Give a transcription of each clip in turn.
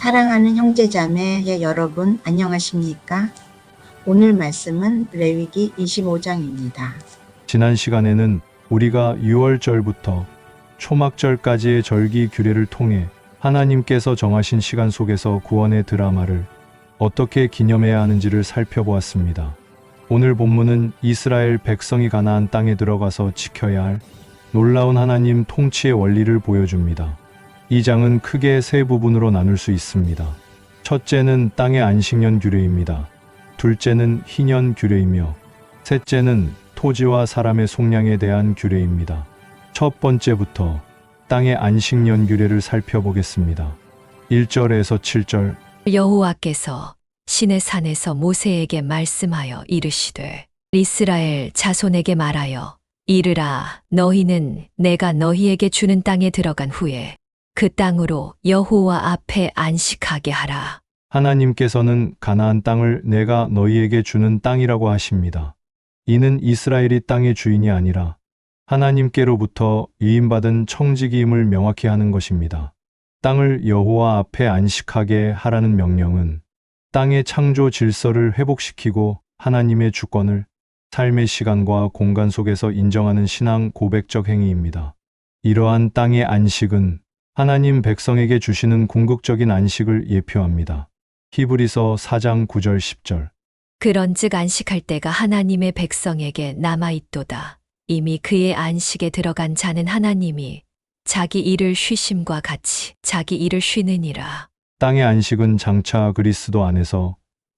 사랑하는 형제자매 여러분 안녕하십니까? 오늘 말씀은 레위기 25장입니다. 지난 시간에는 우리가 유월절부터 초막절까지의 절기 규례를 통해 하나님께서 정하신 시간 속에서 구원의 드라마를 어떻게 기념해야 하는지를 살펴보았습니다. 오늘 본문은 이스라엘 백성이 가나안 땅에 들어가서 지켜야 할 놀라운 하나님 통치의 원리를 보여줍니다. 이 장은 크게 세 부분으로 나눌 수 있습니다. 첫째는 땅의 안식년 규례입니다. 둘째는 희년 규례이며 셋째는 토지와 사람의 속량에 대한 규례입니다. 첫 번째부터 땅의 안식년 규례를 살펴보겠습니다. 1절에서 7절. 여호와께서 시내 산에서 모세에게 말씀하여 이르시되 이스라엘 자손에게 말하여 이르라 너희는 내가 너희에게 주는 땅에 들어간 후에 그 땅으로 여호와 앞에 안식하게 하라. 하나님께서는 가나안 땅을 내가 너희에게 주는 땅이라고 하십니다. 이는 이스라엘이 땅의 주인이 아니라 하나님께로부터 위임받은 청지기임을 명확히 하는 것입니다. 땅을 여호와 앞에 안식하게 하라는 명령은 땅의 창조 질서를 회복시키고 하나님의 주권을 삶의 시간과 공간 속에서 인정하는 신앙 고백적 행위입니다. 이러한 땅의 안식은 하나님 백성에게 주시는 궁극적인 안식을 예표합니다. 히브리서 4장 9절 10절. 그런즉 안식할 때가 하나님의 백성에게 남아있도다. 이미 그의 안식에 들어간 자는 하나님이 자기 일을 쉬심과 같이 자기 일을 쉬느니라. 땅의 안식은 장차 그리스도 안에서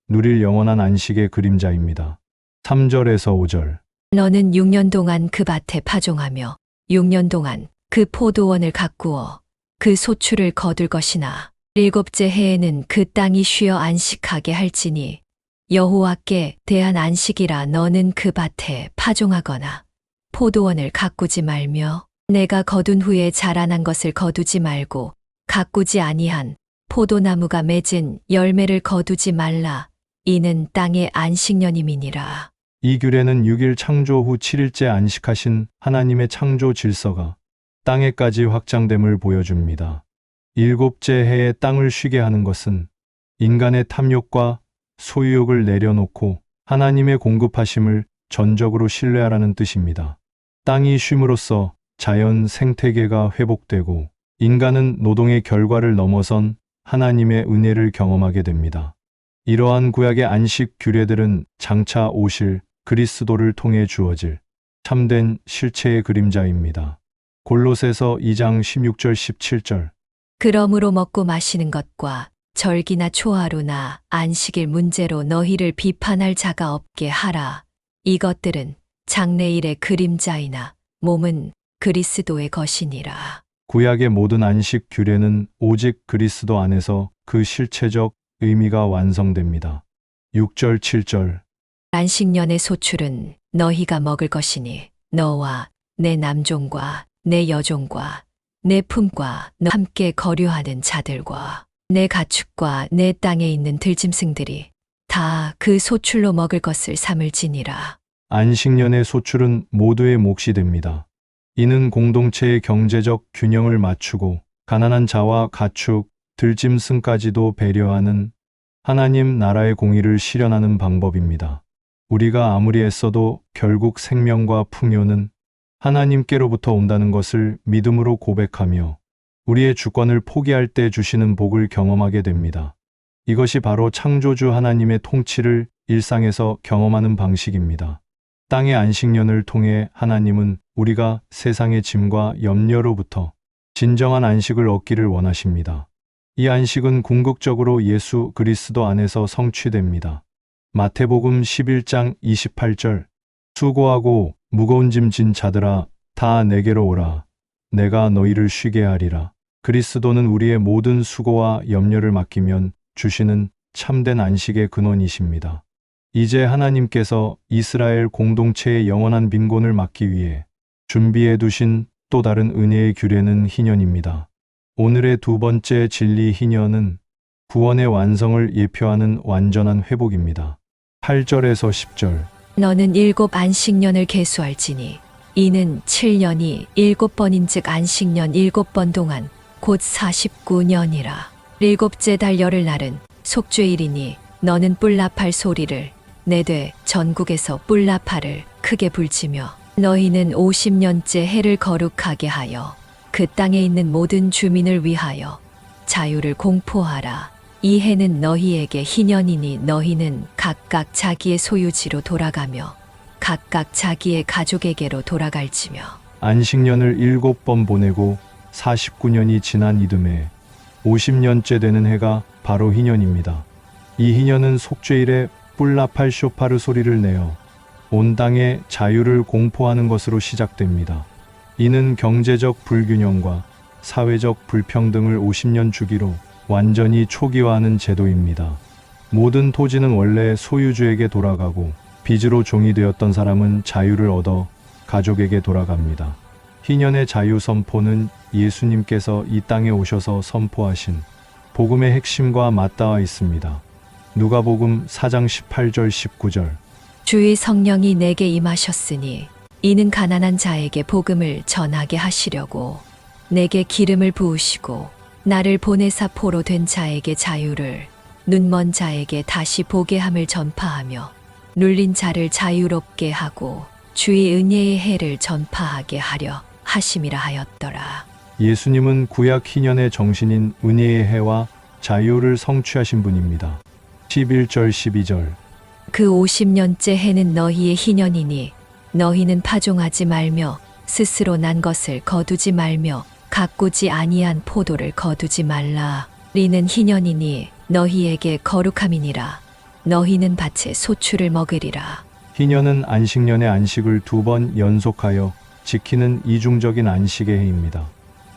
누릴 영원한 안식의 그림자입니다. 3절에서 5절. 너는 6년 동안 그 밭에 파종하며 6년 동안 그 포도원을 가꾸어 그 소출을 거둘 것이나 7째 해에는 그 땅이 쉬어 안식하게 할지니 여호와께 대한 안식이라. 너는 그 밭에 파종하거나 포도원을 가꾸지 말며 내가 거둔 후에 자라난 것을 거두지 말고 가꾸지 아니한 포도나무가 맺은 열매를 거두지 말라. 이는 땅의 안식년임이니라. 이 규례는 6일 창조 후 7일째 안식하신 하나님의 창조 질서가 땅에까지 확장됨을 보여줍니다. 7째 해에 땅을 쉬게 하는 것은 인간의 탐욕과 소유욕을 내려놓고 하나님의 공급하심을 전적으로 신뢰하라는 뜻입니다. 땅이 쉼으로써 자연 생태계가 회복되고 인간은 노동의 결과를 넘어선 하나님의 은혜를 경험하게 됩니다. 이러한 구약의 안식 규례들은 장차 오실 그리스도를 통해 주어질 참된 실체의 그림자입니다. 골로새서 2장 16절 17절. 그러므로 먹고 마시는 것과 절기나 초하루나 안식일 문제로 너희를 비판할 자가 없게 하라. 이것들은 장래일의 그림자이나 몸은 그리스도의 것이니라. 구약의 모든 안식 규례는 오직 그리스도 안에서 그 실체적 의미가 완성됩니다. 6절 7절. 안식년의 소출은 너희가 먹을 것이니 너와 내 남종과 내 여종과 내 품과 너 함께 거류하는 자들과 내 가축과 내 땅에 있는 들짐승들이 다 그 소출로 먹을 것을 삼을지니라. 안식년의 소출은 모두의 몫이 됩니다. 이는 공동체의 경제적 균형을 맞추고 가난한 자와 가축, 들짐승까지도 배려하는 하나님 나라의 공의를 실현하는 방법입니다. 우리가 아무리 애써도 결국 생명과 풍요는 하나님께로부터 온다는 것을 믿음으로 고백하며 우리의 주권을 포기할 때 주시는 복을 경험하게 됩니다. 이것이 바로 창조주 하나님의 통치를 일상에서 경험하는 방식입니다. 땅의 안식년을 통해 하나님은 우리가 세상의 짐과 염려로부터 진정한 안식을 얻기를 원하십니다. 이 안식은 궁극적으로 예수 그리스도 안에서 성취됩니다. 마태복음 11장 28절. 수고하고 무거운 짐 진 자들아 다 내게로 오라. 내가 너희를 쉬게 하리라. 그리스도는 우리의 모든 수고와 염려를 맡기면 주시는 참된 안식의 근원이십니다. 이제 하나님께서 이스라엘 공동체의 영원한 빈곤을 막기 위해 준비해 두신 또 다른 은혜의 규례는 희년입니다. 오늘의 두 번째 진리 희년은 구원의 완성을 예표하는 완전한 회복입니다. 8절에서 10절. 너는 7 안식년을 계수할지니 이는 7년이 7번인즉 안식년 7번 동안 곧 49년이라. 일곱째 달 열흘날은 속죄일이니 너는 뿔나팔 소리를 내되 전국에서 뿔나팔을 크게 불치며 너희는 50년째 해를 거룩하게 하여 그 땅에 있는 모든 주민을 위하여 자유를 공포하라. 이 해는 너희에게 희년이니 너희는 각각 자기의 소유지로 돌아가며 각각 자기의 가족에게로 돌아갈지며 안식년을 7번 보내고 49년이 지난 이듬해 50년째 되는 해가 바로 희년입니다. 이 희년은 속죄일에 뿔나팔 쇼파르 소리를 내어 온 땅에 자유를 공포하는 것으로 시작됩니다. 이는 경제적 불균형과 사회적 불평등을 50년 주기로 완전히 초기화하는 제도입니다. 모든 토지는 원래 소유주에게 돌아가고 빚으로 종이 되었던 사람은 자유를 얻어 가족에게 돌아갑니다. 희년의 자유 선포는 예수님께서 이 땅에 오셔서 선포하신 복음의 핵심과 맞닿아 있습니다. 누가복음 4장 18절 19절. 주의 성령이 내게 임하셨으니 이는 가난한 자에게 복음을 전하게 하시려고 내게 기름을 부으시고 나를 보내사 포로 된 자에게 자유를 눈먼 자에게 다시 보게 함을 전파하며 눌린 자를 자유롭게 하고 주의 은혜의 해를 전파하게 하려 하심이라 하였더라. 예수님은 구약 희년의 정신인 은혜의 해와 자유를 성취하신 분입니다. 11절 12절. 그 50년째 해는 너희의 희년이니 너희는 파종하지 말며 스스로 난 것을 거두지 말며 가꾸지 아니한 포도를 거두지 말라. 리는 희년이니 너희에게 거룩함이니라. 너희는 밭에 소출을 먹으리라. 희년은 안식년의 안식을 2번 연속하여 지키는 이중적인 안식의 해입니다.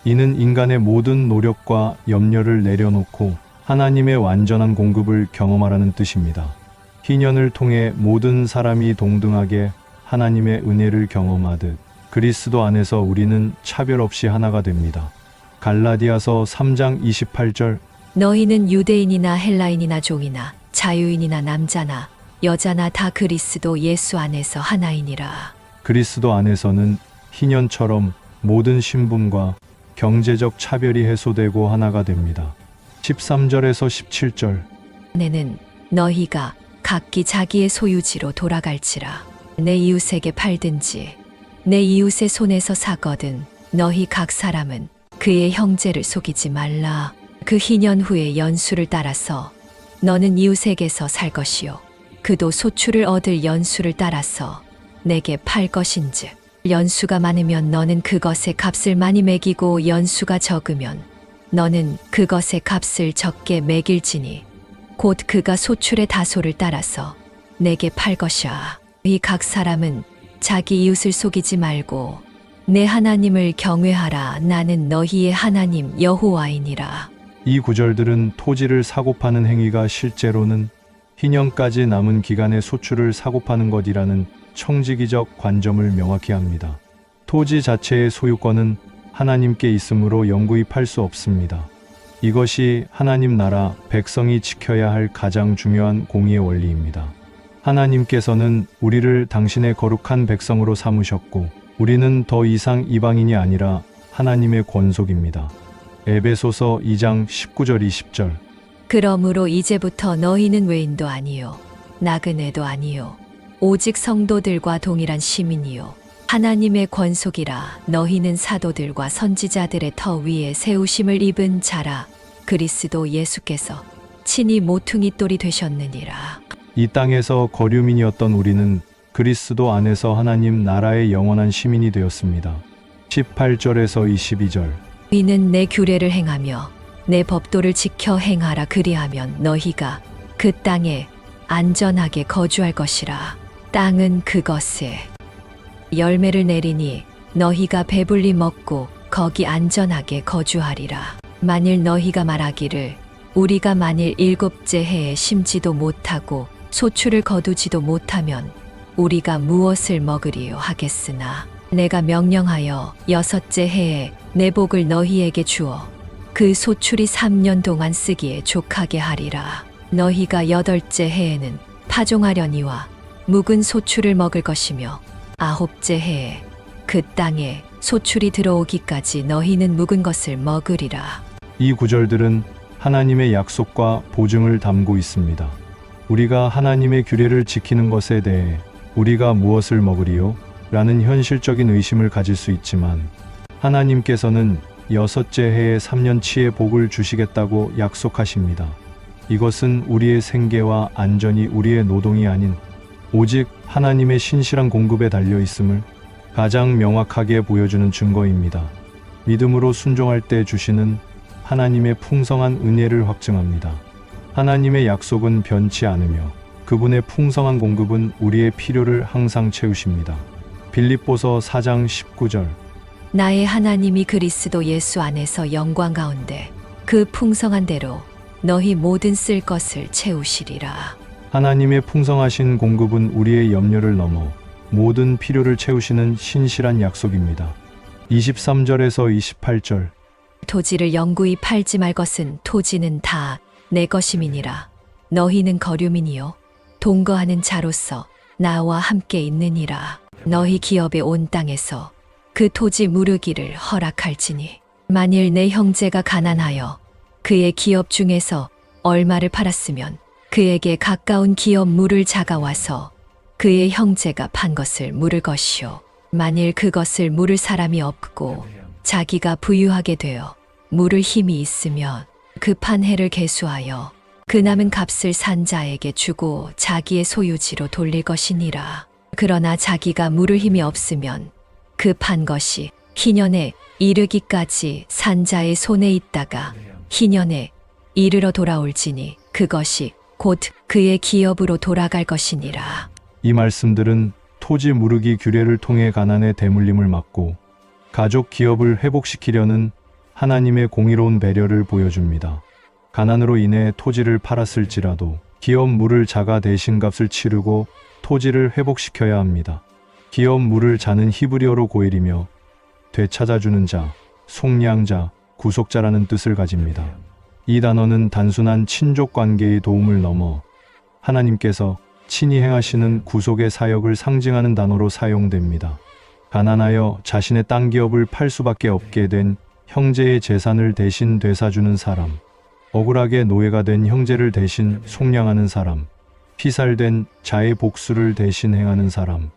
이는 인간의 모든 노력과 염려를 내려놓고 하나님의 완전한 공급을 경험하라는 뜻입니다. 희년을 통해 모든 사람이 동등하게 하나님의 은혜를 경험하듯 그리스도 안에서 우리는 차별 없이 하나가 됩니다. 갈라디아서 3장 28절. 너희는 유대인이나 헬라인이나 종이나 자유인이나 남자나 여자나 다 그리스도 예수 안에서 하나이니라. 그리스도 안에서는 희년처럼 모든 신분과 경제적 차별이 해소되고 하나가 됩니다. 13절에서 17절. 내는 너희가 각기 자기의 소유지로 돌아갈지라. 내 이웃에게 팔든지 내 이웃의 손에서 사거든 너희 각 사람은 그의 형제를 속이지 말라. 그 희년 후에 연수를 따라서 너는 이웃에게서 살 것이요 그도 소출을 얻을 연수를 따라서 내게 팔 것인즉 연수가 많으면 너는 그것의 값을 많이 매기고 연수가 적으면 너는 그것의 값을 적게 매길지니 곧 그가 소출의 다소를 따라서 내게 팔 것이야. 이 각 사람은 자기 이웃을 속이지 말고 내 하나님을 경외하라. 나는 너희의 하나님 여호와이니라. 이 구절들은 토지를 사고 파는 행위가 실제로는 희년까지 남은 기간의 소출을 사고 파는 것이라는 청지기적 관점을 명확히 합니다. 토지 자체의 소유권은 하나님께 있으므로 영구히 팔 수 없습니다. 이것이 하나님 나라 백성이 지켜야 할 가장 중요한 공의의 원리입니다. 하나님께서는 우리를 당신의 거룩한 백성으로 삼으셨고 우리는 더 이상 이방인이 아니라 하나님의 권속입니다. 에베소서 2장 19절 20절. 그러므로 이제부터 너희는 외인도 아니요 나그네도 아니요 오직 성도들과 동일한 시민이요 하나님의 권속이라. 너희는 사도들과 선지자들의 터 위에 세우심을 입은 자라. 그리스도 예수께서 친히 모퉁이 돌이 되셨느니라. 이 땅에서 거류민이었던 우리는 그리스도 안에서 하나님 나라의 영원한 시민이 되었습니다. 18절에서 22절. 너희는 내 규례를 행하며 내 법도를 지켜 행하라. 그리하면 너희가 그 땅에 안전하게 거주할 것이라. 땅은 그것에 열매를 내리니 너희가 배불리 먹고 거기 안전하게 거주하리라. 만일 너희가 말하기를 우리가 만일 7째 해에 심지도 못하고 소출을 거두지도 못하면 우리가 무엇을 먹으리요 하겠으나 내가 명령하여 6째 해에 내 복을 너희에게 주어 그 소출이 3년 동안 쓰기에 족하게 하리라. 너희가 8째 해에는 파종하려니와 묵은 소출을 먹을 것이며 9째 해에 그 땅에 소출이 들어오기까지 너희는 묵은 것을 먹으리라. 이 구절들은 하나님의 약속과 보증을 담고 있습니다. 우리가 하나님의 규례를 지키는 것에 대해 우리가 무엇을 먹으리요? 라는 현실적인 의심을 가질 수 있지만 하나님께서는 6째 해에 3년치의 복을 주시겠다고 약속하십니다. 이것은 우리의 생계와 안전이 우리의 노동이 아닌 오직 하나님의 신실한 공급에 달려 있음을 가장 명확하게 보여주는 증거입니다. 믿음으로 순종할 때 주시는 하나님의 풍성한 은혜를 확증합니다. 하나님의 약속은 변치 않으며 그분의 풍성한 공급은 우리의 필요를 항상 채우십니다. 빌립보서 4장 19절. 나의 하나님이 그리스도 예수 안에서 영광 가운데 그 풍성한 대로 너희 모든 쓸 것을 채우시리라. 하나님의 풍성하신 공급은 우리의 염려를 넘어 모든 필요를 채우시는 신실한 약속입니다. 23절에서 28절. 토지를 영구히 팔지 말 것은 토지는 다 내 것임이니라. 너희는 거류민이요 동거하는 자로서 나와 함께 있느니라. 너희 기업의 온 땅에서 그 토지 무르기를 허락할지니 만일 내 형제가 가난하여 그의 기업 중에서 얼마를 팔았으면 그에게 가까운 기업 물을 자가 와서 그의 형제가 판 것을 물을 것이요 만일 그것을 물을 사람이 없고 자기가 부유하게 되어 물을 힘이 있으면 그 판 해를 계수하여 그 남은 값을 산 자에게 주고 자기의 소유지로 돌릴 것이니라. 그러나 자기가 물을 힘이 없으면 그 판 것이 희년에 이르기까지 산 자의 손에 있다가 희년에 이르러 돌아올지니 그것이 곧 그의 기업으로 돌아갈 것이니라. 이 말씀들은 토지 무르기 규례를 통해 가난의 대물림을 막고 가족 기업을 회복시키려는 하나님의 공의로운 배려를 보여줍니다. 가난으로 인해 토지를 팔았을지라도 기업 물을 자가 대신 값을 치르고 토지를 회복시켜야 합니다. 기업 물을 자는 히브리어로 고엘이며 되찾아주는 자, 속량자, 구속자라는 뜻을 가집니다. 이 단어는 단순한 친족 관계의 도움을 넘어 하나님께서 친히 행하시는 구속의 사역을 상징하는 단어로 사용됩니다. 가난하여 자신의 땅 기업을 팔 수밖에 없게 된 형제의 재산을 대신 되사주는 사람, 억울하게 노예가 된 형제를 대신 속량하는 사람, 피살된 자의 복수를 대신 행하는 사람,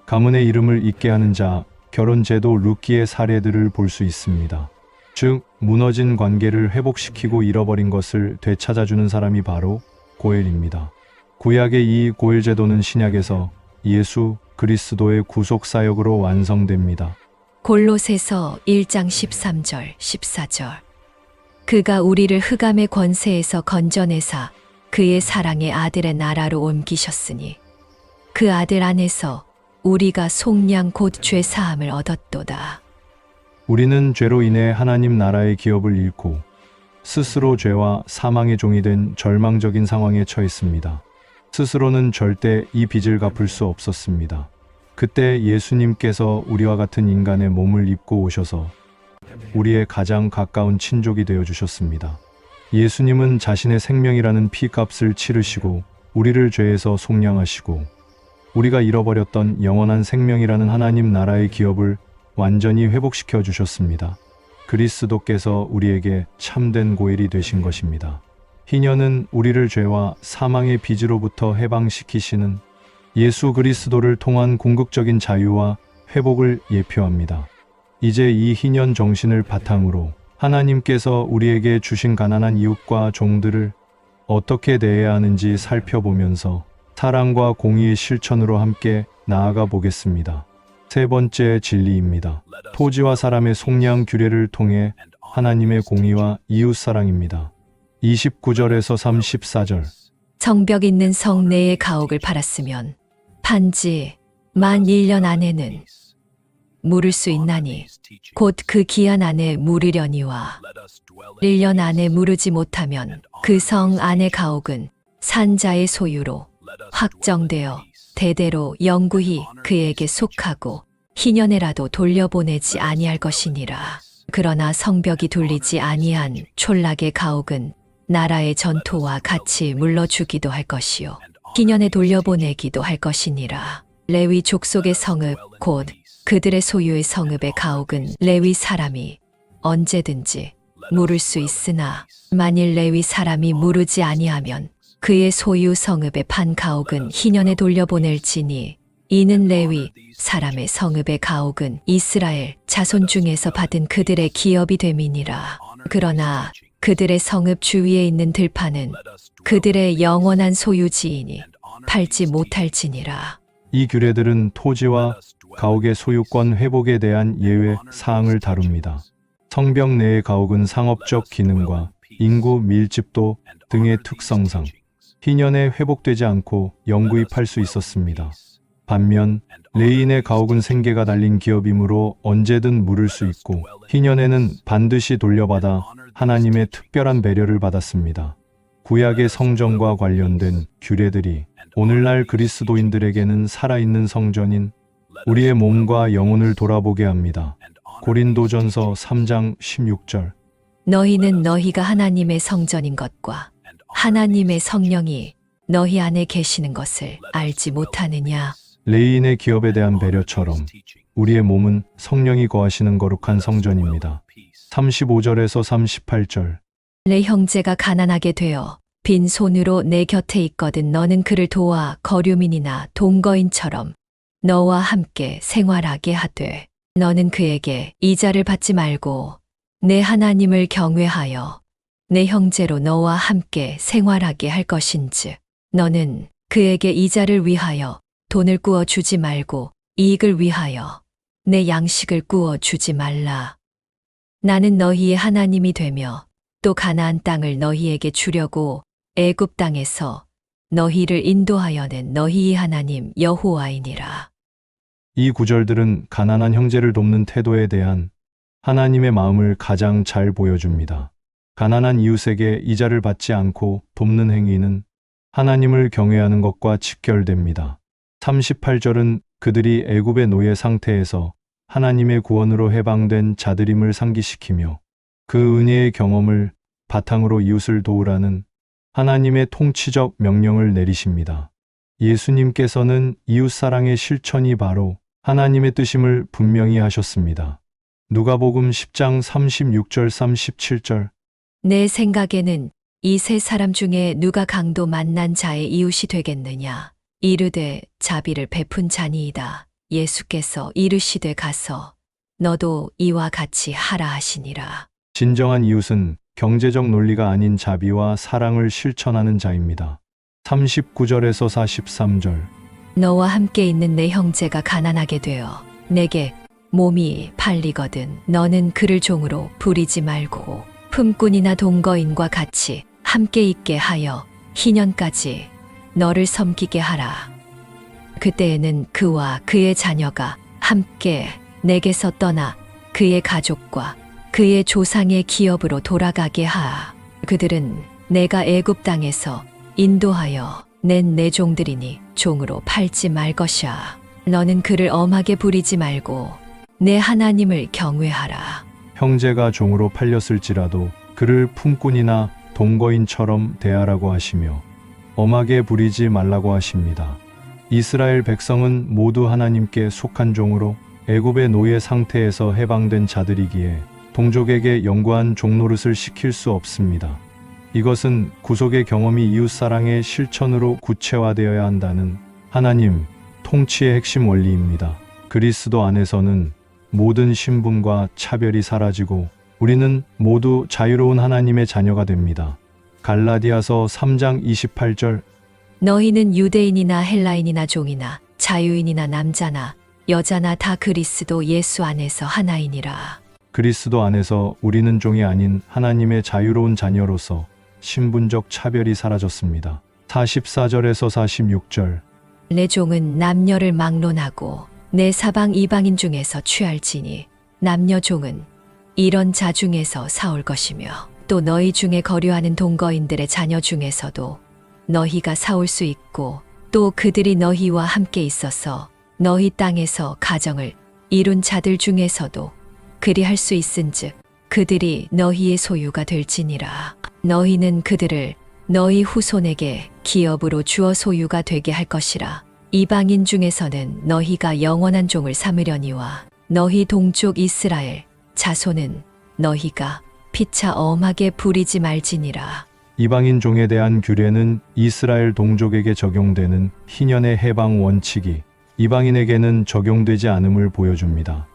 가문의 이름을 잊게 하는 자, 결혼제도 루키의 사례들을 볼 수 있습니다. 즉, 무너진 관계를 회복시키고 잃어버린 것을 되찾아주는 사람이 바로 고엘입니다. 구약의 이 고엘 제도는 신약에서 예수 그리스도의 구속 사역으로 완성됩니다. 골로새서 1장 13절 14절. 그가 우리를 흑암의 권세에서 건져내사 그의 사랑의 아들의 나라로 옮기셨으니 그 아들 안에서 우리가 속량 곧 죄 사함을 얻었도다. 우리는 죄로 인해 하나님 나라의 기업을 잃고 스스로 죄와 사망의 종이 된 절망적인 상황에 처했습니다. 스스로는 절대 이 빚을 갚을 수 없었습니다. 그때 예수님께서 우리와 같은 인간의 몸을 입고 오셔서 우리의 가장 가까운 친족이 되어 주셨습니다. 예수님은 자신의 생명이라는 피값을 치르시고 우리를 죄에서 속량하시고 우리가 잃어버렸던 영원한 생명이라는 하나님 나라의 기업을 완전히 회복시켜 주셨습니다. 그리스도께서 우리에게 참된 고엘이 되신 것입니다. 희년은 우리를 죄와 사망의 빚으로부터 해방시키시는 예수 그리스도를 통한 궁극적인 자유와 회복을 예표합니다. 이제 이 희년 정신을 바탕으로 하나님께서 우리에게 주신 가난한 이웃과 종들을 어떻게 대해야 하는지 살펴보면서 사랑과 공의의 실천으로 함께 나아가 보겠습니다. 세 번째 진리입니다. 토지와 사람의 속량 규례를 통해 하나님의 공의와 이웃 사랑입니다. 29절에서 34절. 성벽 있는 성 내의 가옥을 팔았으면 판지 만 1년 안에는 물을 수 있나니 곧 그 기한 안에 물으려니와 1년 안에 물으지 못하면 그 성 안의 가옥은 산자의 소유로 확정되어 대대로 영구히 그에게 속하고 희년에라도 돌려보내지 아니할 것이니라. 그러나 성벽이 둘리지 아니한 촌락의 가옥은 나라의 전토와 같이 물러주기도 할 것이요 희년에 돌려보내기도 할 것이니라. 레위 족속의 성읍 곧 그들의 소유의 성읍의 가옥은 레위 사람이 언제든지 물을 수 있으나 만일 레위 사람이 물으지 아니하면 그의 소유 성읍의 판 가옥은 희년에 돌려보낼지니 이는 레위 사람의 성읍의 가옥은 이스라엘 자손 중에서 받은 그들의 기업이 됨이니라. 그러나 그들의 성읍 주위에 있는 들판은 그들의 영원한 소유지이니 팔지 못할지니라. 이 규례들은 토지와 가옥의 소유권 회복에 대한 예외 사항을 다룹니다. 성벽 내의 가옥은 상업적 기능과 인구 밀집도 등의 특성상 희년에 회복되지 않고 영구히 팔 수 있었습니다. 반면 레인의 가옥은 생계가 달린 기업이므로 언제든 물을 수 있고 희년에는 반드시 돌려받아 하나님의 특별한 배려를 받았습니다. 구약의 성전과 관련된 규례들이 오늘날 그리스도인들에게는 살아있는 성전인 우리의 몸과 영혼을 돌아보게 합니다. 고린도전서 3장 16절. 너희는 너희가 하나님의 성전인 것과 하나님의 성령이 너희 안에 계시는 것을 알지 못하느냐. 레인의 기업에 대한 배려처럼 우리의 몸은 성령이 거하시는 거룩한 성전입니다. 35절에서 38절. 내 형제가 가난하게 되어 빈 손으로 내 곁에 있거든 너는 그를 도와 거류민이나 동거인처럼 너와 함께 생활하게 하되 너는 그에게 이자를 받지 말고 내 하나님을 경외하여 내 형제로 너와 함께 생활하게 할 것인즉 너는 그에게 이자를 위하여 돈을 꾸어 주지 말고 이익을 위하여 내 양식을 꾸어 주지 말라. 나는 너희의 하나님이 되며 또 가나안 땅을 너희에게 주려고 애굽 땅에서 너희를 인도하여 낸 너희의 하나님 여호와이니라. 이 구절들은 가난한 형제를 돕는 태도에 대한 하나님의 마음을 가장 잘 보여줍니다. 가난한 이웃에게 이자를 받지 않고 돕는 행위는 하나님을 경외하는 것과 직결됩니다. 38절은 그들이 애굽의 노예 상태에서 하나님의 구원으로 해방된 자들임을 상기시키며 그 은혜의 경험을 바탕으로 이웃을 도우라는 하나님의 통치적 명령을 내리십니다. 예수님께서는 이웃사랑의 실천이 바로 하나님의 뜻임을 분명히 하셨습니다. 누가복음 10장 36절 37절. 내 생각에는 이 세 사람 중에 누가 강도 만난 자의 이웃이 되겠느냐. 이르되 자비를 베푼 자니이다. 예수께서 이르시되 가서 너도 이와 같이 하라 하시니라. 진정한 이웃은 경제적 논리가 아닌 자비와 사랑을 실천하는 자입니다. 39절에서 43절. 너와 함께 있는 내 형제가 가난하게 되어 내게 몸이 팔리거든 너는 그를 종으로 부리지 말고 품꾼이나 동거인과 같이 함께 있게 하여 희년까지 너를 섬기게 하라. 그때에는 그와 그의 자녀가 함께 내게서 떠나 그의 가족과 그의 조상의 기업으로 돌아가게 하라. 그들은 내가 애굽 땅에서 인도하여 낸 내 종들이니 종으로 팔지 말 것이야. 너는 그를 엄하게 부리지 말고 내 하나님을 경외하라. 형제가 종으로 팔렸을지라도 그를 품꾼이나 동거인처럼 대하라고 하시며 엄하게 부리지 말라고 하십니다. 이스라엘 백성은 모두 하나님께 속한 종으로 애굽의 노예 상태에서 해방된 자들이기에 동족에게 영구한 종노릇을 시킬 수 없습니다. 이것은 구속의 경험이 이웃사랑의 실천으로 구체화되어야 한다는 하나님 통치의 핵심 원리입니다. 그리스도 안에서는 모든 신분과 차별이 사라지고 우리는 모두 자유로운 하나님의 자녀가 됩니다. 갈라디아서 3장 28절. 너희는 유대인이나 헬라인이나 종이나 자유인이나 남자나 여자나 다 그리스도 예수 안에서 하나이니라. 그리스도 안에서 우리는 종이 아닌 하나님의 자유로운 자녀로서 신분적 차별이 사라졌습니다. 44절에서 46절. 내 종은 남녀를 막론하고 내 사방 이방인 중에서 취할지니 남녀 종은 이런 자 중에서 사올 것이며 또 너희 중에 거류하는 동거인들의 자녀 중에서도 너희가 사올 수 있고 또 그들이 너희와 함께 있어서 너희 땅에서 가정을 이룬 자들 중에서도 그리할 수 있은즉 그들이 너희의 소유가 될지니라. 너희는 그들을 너희 후손에게 기업으로 주어 소유가 되게 할 것이라. 이방인 중에서는 너희가 영원한 종을 삼으려니와 너희 동족 이스라엘 자손은 너희가 피차 엄하게 부리지 말지니라. 이방인 종에 대한 규례는 이스라엘 동족에게 적용되는 희년의 해방 원칙이 이방인에게는 적용되지 않음을 보여줍니다.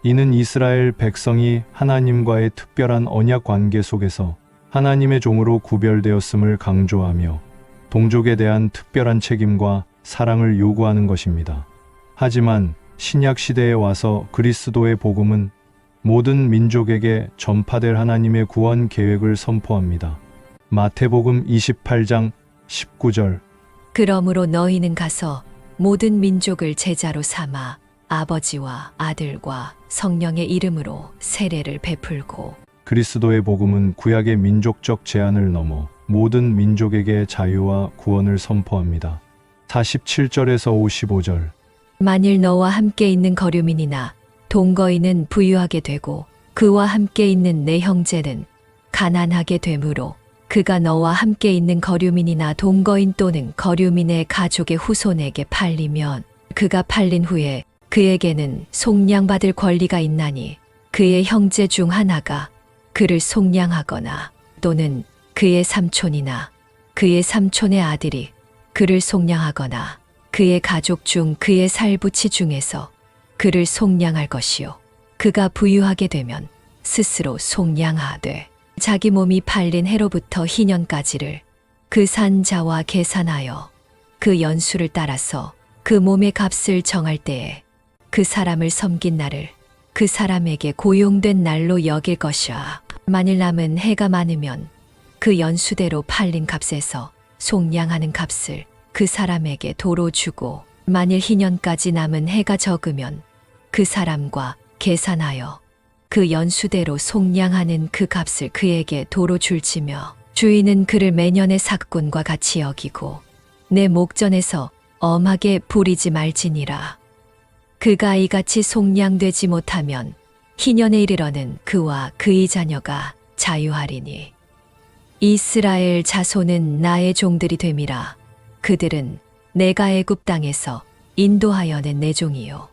이는 이스라엘 백성이 하나님과의 특별한 언약 관계 속에서 하나님의 종으로 구별되었음을 강조하며 동족에 대한 특별한 책임과 사랑을 요구하는 것입니다. 하지만 신약 시대에 와서 그리스도의 복음은 모든 민족에게 전파될 하나님의 구원 계획을 선포합니다. 마태복음 28장 19절. 그러므로 너희는 가서 모든 민족을 제자로 삼아 아버지와 아들과 성령의 이름으로 세례를 베풀고. 그리스도의 복음은 구약의 민족적 제한을 넘어 모든 민족에게 자유와 구원을 선포합니다. 47절에서 55절. 만일 너와 함께 있는 거류민이나 동거인은 부유하게 되고 그와 함께 있는 내 형제는 가난하게 되므로 그가 너와 함께 있는 거류민이나 동거인 또는 거류민의 가족의 후손에게 팔리면 그가 팔린 후에 그에게는 속량받을 권리가 있나니 그의 형제 중 하나가 그를 속량하거나 또는 그의 삼촌이나 그의 삼촌의 아들이 그를 속량하거나 그의 가족 중 그의 살부치 중에서 그를 속량할 것이요. 그가 부유하게 되면 스스로 속량하되 자기 몸이 팔린 해로부터 희년까지를 그 산 자와 계산하여 그 연수를 따라서 그 몸의 값을 정할 때에 그 사람을 섬긴 날을 그 사람에게 고용된 날로 여길 것이야. 만일 남은 해가 많으면 그 연수대로 팔린 값에서 속량하는 값을 그 사람에게 도로 주고 만일 희년까지 남은 해가 적으면 그 사람과 계산하여 그 연수대로 속량하는 그 값을 그에게 도로 줄지며 주인은 그를 매년의 삭군과 같이 여기고 내 목전에서 엄하게 부리지 말지니라. 그가 이같이 속량되지 못하면 희년에 이르러는 그와 그의 자녀가 자유하리니 이스라엘 자손은 나의 종들이 됨이라. 그들은 내가 애굽 땅에서 인도하여 낸 내 종이요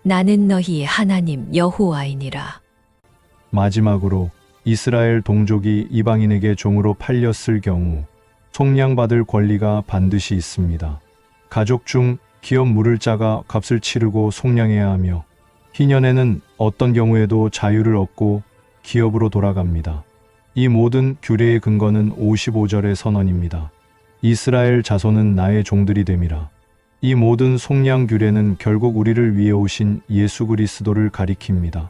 나는 너희의 하나님 여호와이니라. 마지막으로 이스라엘 동족이 이방인에게 종으로 팔렸을 경우 속량받을 권리가 반드시 있습니다. 가족 중 기업 물을 자가 값을 치르고 속량해야 하며 희년에는 어떤 경우에도 자유를 얻고 기업으로 돌아갑니다. 이 모든 규례의 근거는 55절의 선언입니다. 이스라엘 자손은 나의 종들이 됨이라. 이 모든 속량 규례는 결국 우리를 위해 오신 예수 그리스도를 가리킵니다.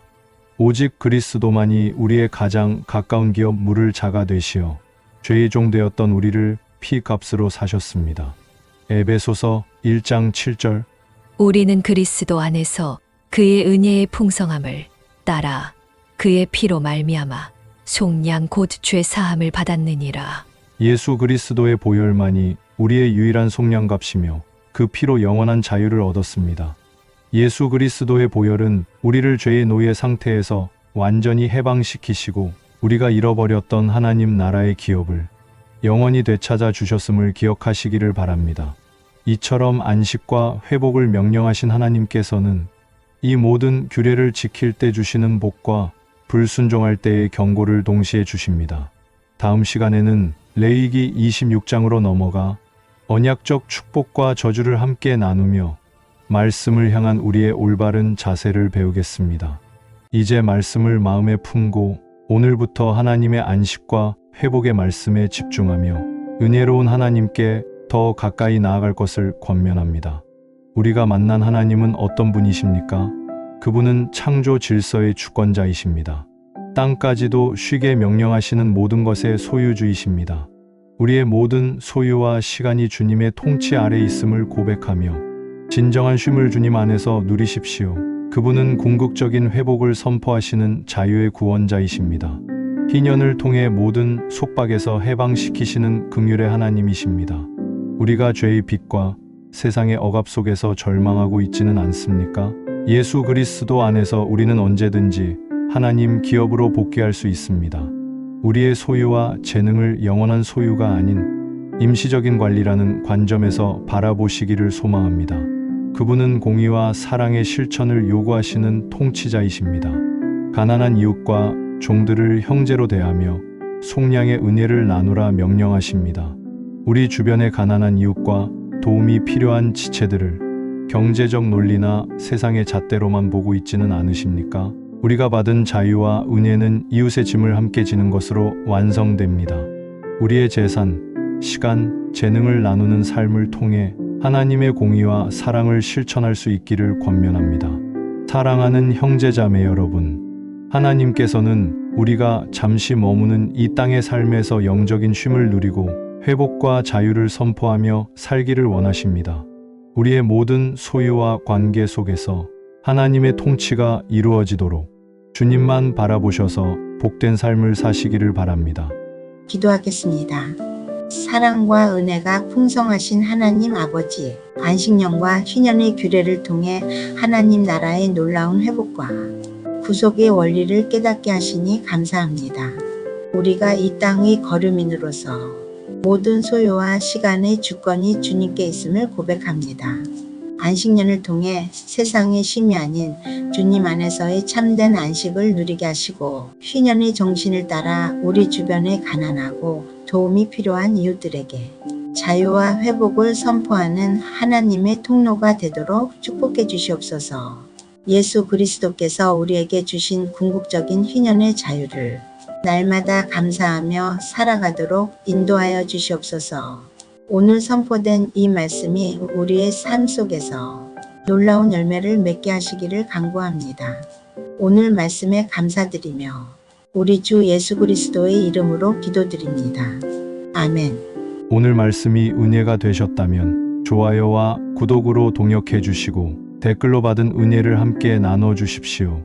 오직 그리스도만이 우리의 가장 가까운 기업 물을 자가 되시어 죄의 종 되었던 우리를 피값으로 사셨습니다. 에베소서 1장 7절. 우리는 그리스도 안에서 그의 은혜의 풍성함을 따라 그의 피로 말미암아 속량 곧 죄 사함을 받았느니라. 예수 그리스도의 보혈만이 우리의 유일한 속량값이며 그 피로 영원한 자유를 얻었습니다. 예수 그리스도의 보혈은 우리를 죄의 노예 상태에서 완전히 해방시키시고 우리가 잃어버렸던 하나님 나라의 기업을 영원히 되찾아 주셨음을 기억하시기를 바랍니다. 이처럼 안식과 회복을 명령하신 하나님께서는 이 모든 규례를 지킬 때 주시는 복과 불순종할 때의 경고를 동시에 주십니다. 다음 시간에는 레위기 26장으로 넘어가 언약적 축복과 저주를 함께 나누며 말씀을 향한 우리의 올바른 자세를 배우겠습니다. 이제 말씀을 마음에 품고 오늘부터 하나님의 안식과 회복의 말씀에 집중하며 은혜로운 하나님께 더 가까이 나아갈 것을 권면합니다. 우리가 만난 하나님은 어떤 분이십니까? 그분은 창조 질서의 주권자이십니다. 땅까지도 쉬게 명령하시는 모든 것의 소유주이십니다. 우리의 모든 소유와 시간이 주님의 통치 아래 있음을 고백하며 진정한 쉼을 주님 안에서 누리십시오. 그분은 궁극적인 회복을 선포하시는 자유의 구원자이십니다. 희년을 통해 모든 속박에서 해방시키시는 긍휼의 하나님이십니다. 우리가 죄의 빚과 세상의 억압 속에서 절망하고 있지는 않습니까? 예수 그리스도 안에서 우리는 언제든지 하나님 기업으로 복귀할 수 있습니다. 우리의 소유와 재능을 영원한 소유가 아닌 임시적인 관리라는 관점에서 바라보시기를 소망합니다. 그분은 공의와 사랑의 실천을 요구하시는 통치자이십니다. 가난한 이웃과 종들을 형제로 대하며 속량의 은혜를 나누라 명령하십니다. 우리 주변의 가난한 이웃과 도움이 필요한 지체들을 경제적 논리나 세상의 잣대로만 보고 있지는 않으십니까? 우리가 받은 자유와 은혜는 이웃의 짐을 함께 지는 것으로 완성됩니다. 우리의 재산, 시간, 재능을 나누는 삶을 통해 하나님의 공의와 사랑을 실천할 수 있기를 권면합니다. 사랑하는 형제자매 여러분, 하나님께서는 우리가 잠시 머무는 이 땅의 삶에서 영적인 쉼을 누리고 회복과 자유를 선포하며 살기를 원하십니다. 우리의 모든 소유와 관계 속에서 하나님의 통치가 이루어지도록 주님만 바라보셔서 복된 삶을 사시기를 바랍니다. 기도하겠습니다. 사랑과 은혜가 풍성하신 하나님 아버지, 안식년과 희년의 규례를 통해 하나님 나라의 놀라운 회복과 구속의 원리를 깨닫게 하시니 감사합니다. 우리가 이 땅의 거류민으로서 모든 소유와 시간의 주권이 주님께 있음을 고백합니다. 안식년을 통해 세상의 쉼이 아닌 주님 안에서의 참된 안식을 누리게 하시고 희년의 정신을 따라 우리 주변에 가난하고 도움이 필요한 이웃들에게 자유와 회복을 선포하는 하나님의 통로가 되도록 축복해 주시옵소서. 예수 그리스도께서 우리에게 주신 궁극적인 희년의 자유를 날마다 감사하며 살아가도록 인도하여 주시옵소서. 오늘 선포된 이 말씀이 우리의 삶 속에서 놀라운 열매를 맺게 하시기를 간구합니다. 오늘 말씀에 감사드리며 우리 주 예수 그리스도의 이름으로 기도드립니다. 아멘. 오늘 말씀이 은혜가 되셨다면 좋아요와 구독으로 동역해 주시고 댓글로 받은 은혜를 함께 나눠 주십시오.